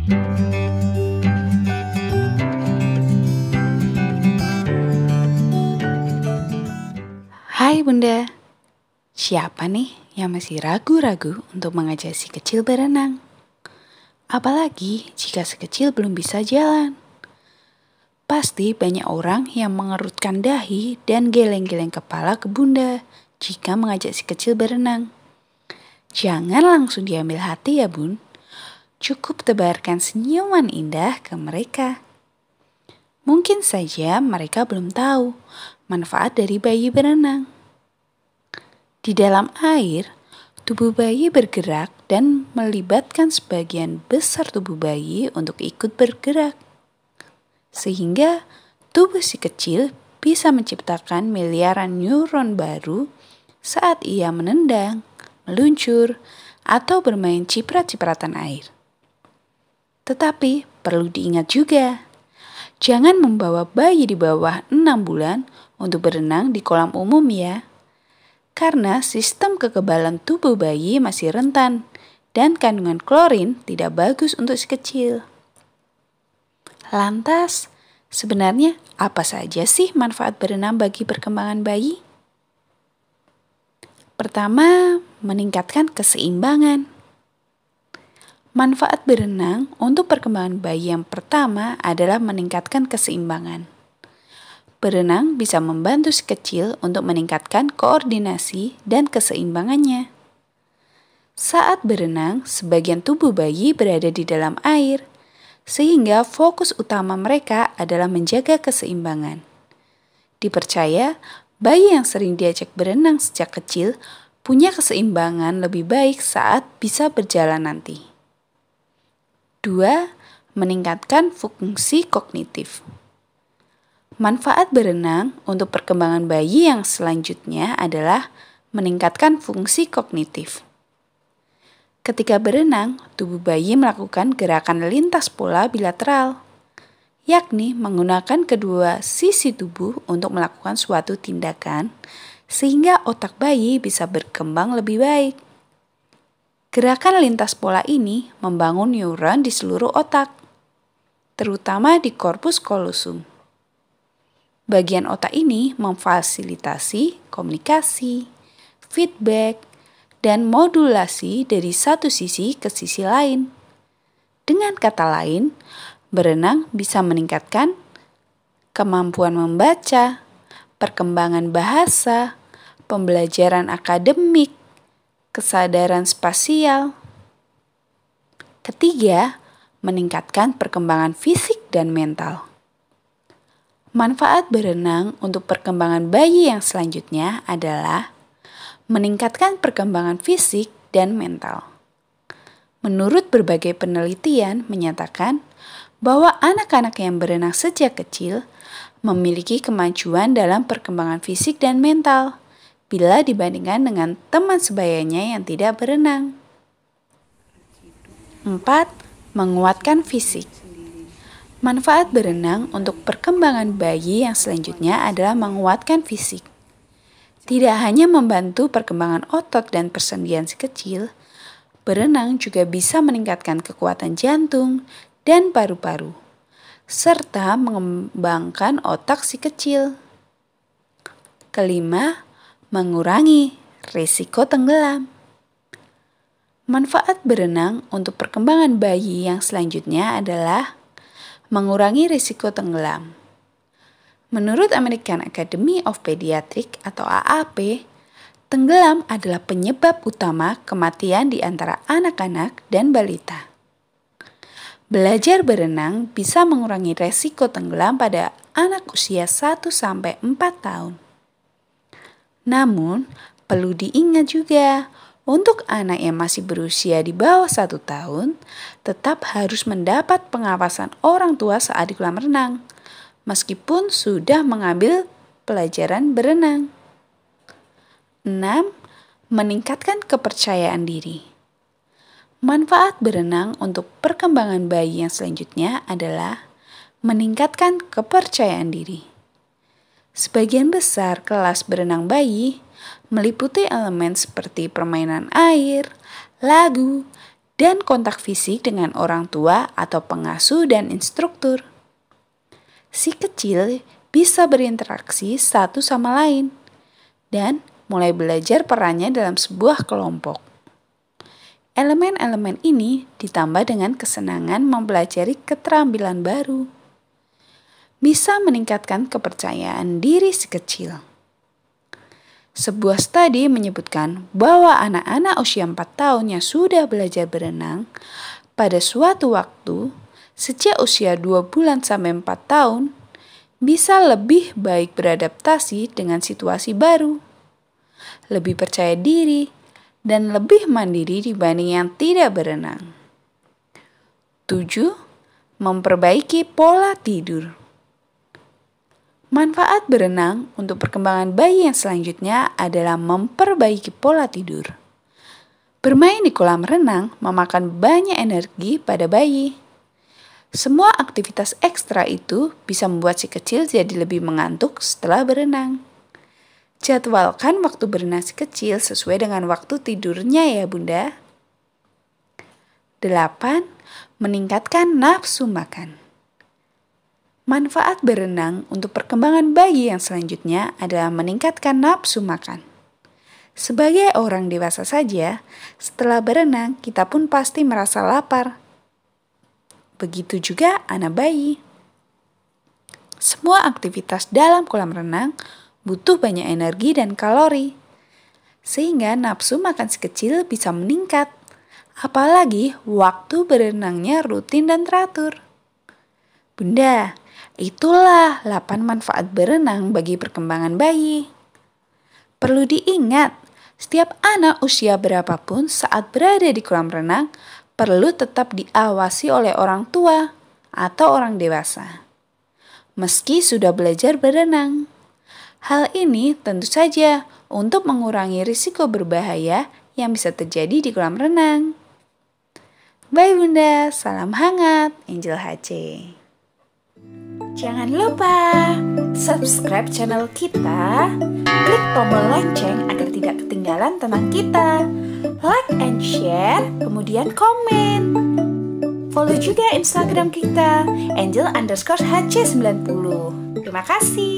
Hai Bunda, siapa nih yang masih ragu-ragu untuk mengajak si kecil berenang? Apalagi jika si kecil belum bisa jalan. Pasti banyak orang yang mengerutkan dahi dan geleng-geleng kepala ke Bunda jika mengajak si kecil berenang. Jangan langsung diambil hati ya Bun, cukup tebarkan senyuman indah ke mereka. Mungkin saja mereka belum tahu manfaat dari bayi berenang. Di dalam air, tubuh bayi bergerak dan melibatkan sebagian besar tubuh bayi untuk ikut bergerak. Sehingga tubuh si kecil bisa menciptakan miliaran neuron baru saat ia menendang, meluncur, atau bermain ciprat-cipratan air. Tetapi perlu diingat juga, jangan membawa bayi di bawah 6 bulan untuk berenang di kolam umum ya. Karena sistem kekebalan tubuh bayi masih rentan dan kandungan klorin tidak bagus untuk si kecil. Lantas, sebenarnya apa saja sih manfaat berenang bagi perkembangan bayi? Pertama, meningkatkan keseimbangan. Manfaat berenang untuk perkembangan bayi yang pertama adalah meningkatkan keseimbangan. Berenang bisa membantu si kecil untuk meningkatkan koordinasi dan keseimbangannya. Saat berenang, sebagian tubuh bayi berada di dalam air, sehingga fokus utama mereka adalah menjaga keseimbangan. Dipercaya, bayi yang sering diajak berenang sejak kecil punya keseimbangan lebih baik saat bisa berjalan nanti. 2. Meningkatkan fungsi kognitif. Manfaat berenang untuk perkembangan bayi yang selanjutnya adalah meningkatkan fungsi kognitif. Ketika berenang, tubuh bayi melakukan gerakan lintas pola bilateral, yakni menggunakan kedua sisi tubuh untuk melakukan suatu tindakan, sehingga otak bayi bisa berkembang lebih baik. Gerakan lintas pola ini membangun neuron di seluruh otak, terutama di korpus kolosum. Bagian otak ini memfasilitasi komunikasi, feedback, dan modulasi dari satu sisi ke sisi lain. Dengan kata lain, berenang bisa meningkatkan kemampuan membaca, perkembangan bahasa, pembelajaran akademik, kesadaran spasial. Ketiga, meningkatkan perkembangan fisik dan mental. Manfaat berenang untuk perkembangan bayi yang selanjutnya adalah meningkatkan perkembangan fisik dan mental. Menurut berbagai penelitian menyatakan bahwa anak-anak yang berenang sejak kecil memiliki kemajuan dalam perkembangan fisik dan mental bila dibandingkan dengan teman sebayanya yang tidak berenang. 4. Menguatkan fisik. Manfaat berenang untuk perkembangan bayi yang selanjutnya adalah menguatkan fisik. Tidak hanya membantu perkembangan otot dan persendian si kecil, berenang juga bisa meningkatkan kekuatan jantung dan paru-paru, serta mengembangkan otak si kecil. Kelima, mengurangi risiko tenggelam. Manfaat berenang untuk perkembangan bayi yang selanjutnya adalah mengurangi risiko tenggelam. Menurut American Academy of Pediatrics atau AAP, tenggelam adalah penyebab utama kematian di antara anak-anak dan balita. Belajar berenang bisa mengurangi risiko tenggelam pada anak usia 1-4 tahun. Namun, perlu diingat juga, untuk anak yang masih berusia di bawah 1 tahun, tetap harus mendapat pengawasan orang tua saat di kolam renang, meskipun sudah mengambil pelajaran berenang. 6. Meningkatkan kepercayaan diri. Manfaat berenang untuk perkembangan bayi yang selanjutnya adalah meningkatkan kepercayaan diri. Sebagian besar kelas berenang bayi meliputi elemen seperti permainan air, lagu, dan kontak fisik dengan orang tua atau pengasuh dan instruktur. Si kecil bisa berinteraksi satu sama lain dan mulai belajar perannya dalam sebuah kelompok. Elemen-elemen ini ditambah dengan kesenangan mempelajari keterampilan baru, bisa meningkatkan kepercayaan diri si kecil. Sebuah studi menyebutkan bahwa anak-anak usia 4 tahun yang sudah belajar berenang pada suatu waktu sejak usia 2 bulan sampai 4 tahun bisa lebih baik beradaptasi dengan situasi baru, lebih percaya diri, dan lebih mandiri dibanding yang tidak berenang. 7. Memperbaiki pola tidur. Manfaat berenang untuk perkembangan bayi yang selanjutnya adalah memperbaiki pola tidur. Bermain di kolam renang memakan banyak energi pada bayi. Semua aktivitas ekstra itu bisa membuat si kecil jadi lebih mengantuk setelah berenang. Jadwalkan waktu berenang si kecil sesuai dengan waktu tidurnya ya Bunda. 8. Meningkatkan nafsu makan. Manfaat berenang untuk perkembangan bayi yang selanjutnya adalah meningkatkan nafsu makan. Sebagai orang dewasa saja, setelah berenang kita pun pasti merasa lapar. Begitu juga anak bayi. Semua aktivitas dalam kolam renang butuh banyak energi dan kalori, sehingga nafsu makan si kecil bisa meningkat. Apalagi waktu berenangnya rutin dan teratur. Bunda, itulah 8 manfaat berenang bagi perkembangan bayi. Perlu diingat, setiap anak usia berapapun saat berada di kolam renang perlu tetap diawasi oleh orang tua atau orang dewasa, meski sudah belajar berenang. Hal ini tentu saja untuk mengurangi risiko berbahaya yang bisa terjadi di kolam renang. Bye Bunda, salam hangat, Angel HC. Jangan lupa subscribe channel kita, klik tombol lonceng agar tidak ketinggalan tentang kita, like and share, kemudian komen. Follow juga Instagram kita, Angel_HC90. Terima kasih.